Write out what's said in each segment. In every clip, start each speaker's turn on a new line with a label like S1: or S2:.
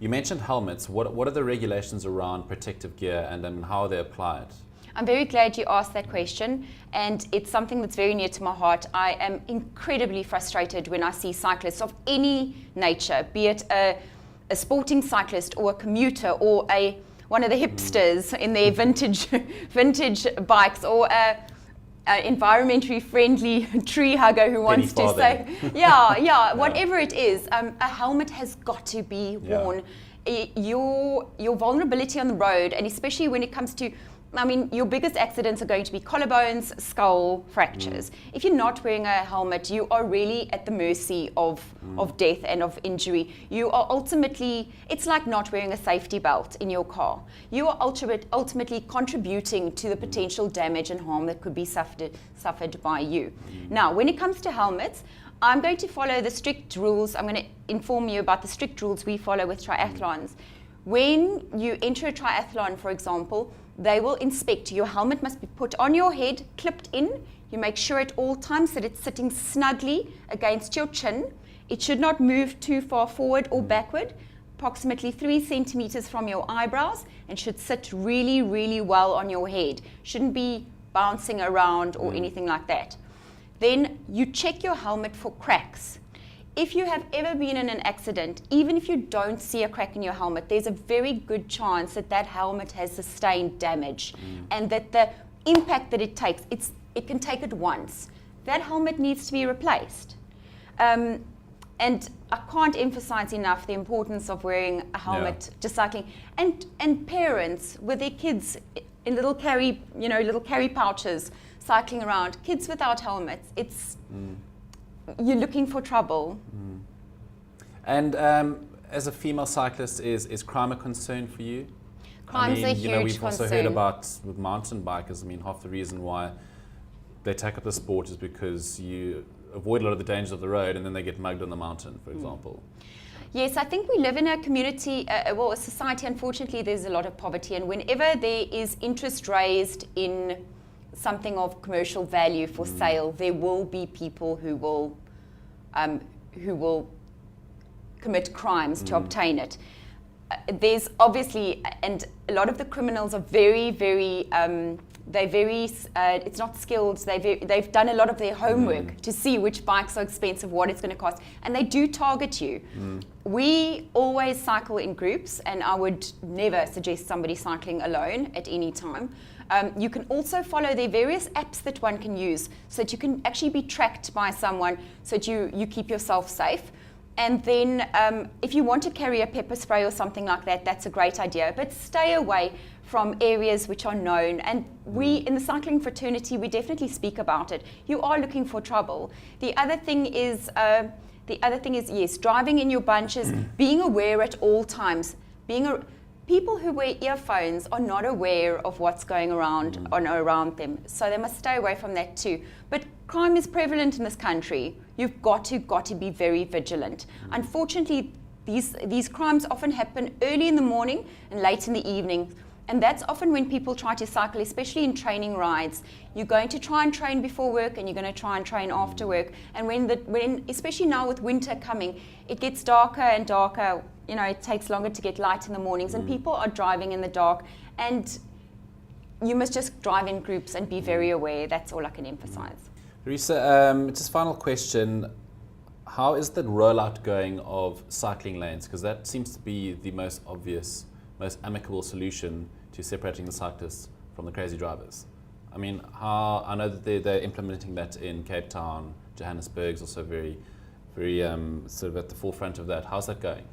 S1: You mentioned helmets. What are the regulations around protective gear and then how are they applied?
S2: I'm very glad you asked that question, and it's something that's very near to my heart. I am incredibly frustrated when I see cyclists of any nature, be it a sporting cyclist or a commuter or one of the hipsters in their vintage bikes, or a environmentally friendly tree hugger who wants to say, whatever it is, a helmet has got to be worn. Your vulnerability on the road, and especially when it comes to, your biggest accidents are going to be collarbones, skull fractures. If you're not wearing a helmet, you are really at the mercy of death and of injury. You are ultimately, it's like not wearing a safety belt in your car. You are ultimately contributing to the potential damage and harm that could be suffered by you. Now, when it comes to helmets, I'm going to follow the strict rules. I'm going to inform you about the strict rules we follow with triathlons. When you enter a triathlon, for example, they will inspect. Your helmet must be put on your head, clipped in. You make sure at all times that it's sitting snugly against your chin. It should not move too far forward or backward, approximately 3 centimeters from your eyebrows, and should sit really, really well on your head. Shouldn't be bouncing around or anything like that. Then you check your helmet for cracks. If you have ever been in an accident, even if you don't see a crack in your helmet, there's a very good chance that that helmet has sustained damage and that the impact that it takes, it can take it once. That helmet needs to be replaced. And I can't emphasize enough the importance of wearing a helmet just cycling. And parents with their kids in little carry pouches cycling around, kids without helmets, you're looking for trouble.
S1: And as a female cyclist, is crime a concern for you?
S2: Crime's a huge concern.
S1: We've also heard about with mountain bikers, half the reason why they take up the sport is because you avoid a lot of the dangers of the road and then they get mugged on the mountain, for example.
S2: Yes, I think we live in a community, a society, unfortunately, there's a lot of poverty, and whenever there is interest raised in something of commercial value for sale, there will be people who will commit crimes to obtain it. There's obviously, and a lot of the criminals are very, very, it's not skilled, they've done a lot of their homework to see which bikes are expensive, what it's going to cost, and they do target you. We always cycle in groups, and I would never suggest somebody cycling alone at any time. You can also follow the various apps that one can use so that you can actually be tracked by someone so that you keep yourself safe. And then if you want to carry a pepper spray or something like that, that's a great idea. But stay away from areas which are known. And we, in the cycling fraternity, we definitely speak about it. You are looking for trouble. The other thing is, yes, driving in your bunches, being aware at all times. People who wear earphones are not aware of what's going around around them, so they must stay away from that too. But crime is prevalent in this country. You've got to be very vigilant. Unfortunately, these crimes often happen early in the morning and late in the evening, and that's often when people try to cycle, especially in training rides. You're going to try and train before work, and you're going to try and train after work. And when especially now with winter coming, it gets darker and darker. It takes longer to get light in the mornings, and people are driving in the dark, and you must just drive in groups and be very aware. That's all I can emphasize.
S1: Teresa, just final question. How is the rollout going of cycling lanes? Because that seems to be the most obvious, most amicable solution to separating the cyclists from the crazy drivers. I know that they're implementing that in Cape Town. Johannesburg's also very, very sort of at the forefront of that. How's that going?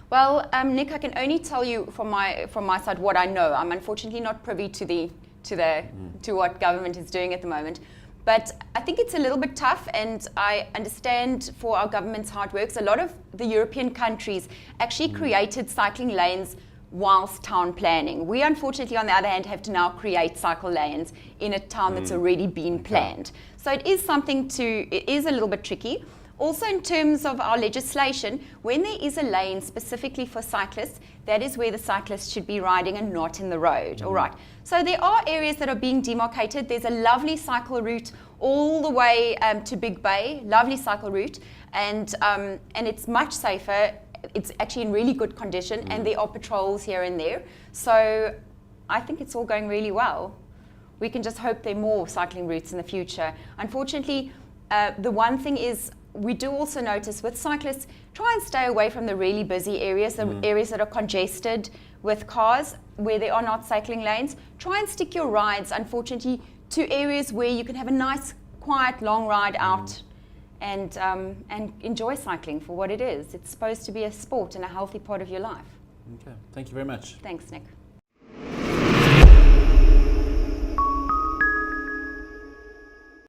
S2: Well, Nick, I can only tell you from my side what I know. I'm unfortunately not privy to what government is doing at the moment. But I think it's a little bit tough, and I understand for our government's how it works. A lot of the European countries actually created cycling lanes whilst town planning. We, unfortunately, on the other hand, have to now create cycle lanes in a town that's already been planned. So it is a little bit tricky. Also, in terms of our legislation, when there is a lane specifically for cyclists, that is where the cyclists should be riding and not in the road. All right. So there are areas that are being demarcated. There's a lovely cycle route all the way to Big Bay, lovely cycle route, and it's much safer. it's actually in really good condition, and there are patrols here and there. So I think it's all going really well. We can just hope there are more cycling routes in the future. Unfortunately, the one thing is, we do also notice with cyclists, try and stay away from the really busy areas, the areas that are congested with cars, where there are not cycling lanes. Try and stick your rides, unfortunately, to areas where you can have a nice, quiet, long ride out and enjoy cycling for what it is. It's supposed to be a sport and a healthy part of your life.
S1: Okay, thank you very much.
S2: Thanks, Nick.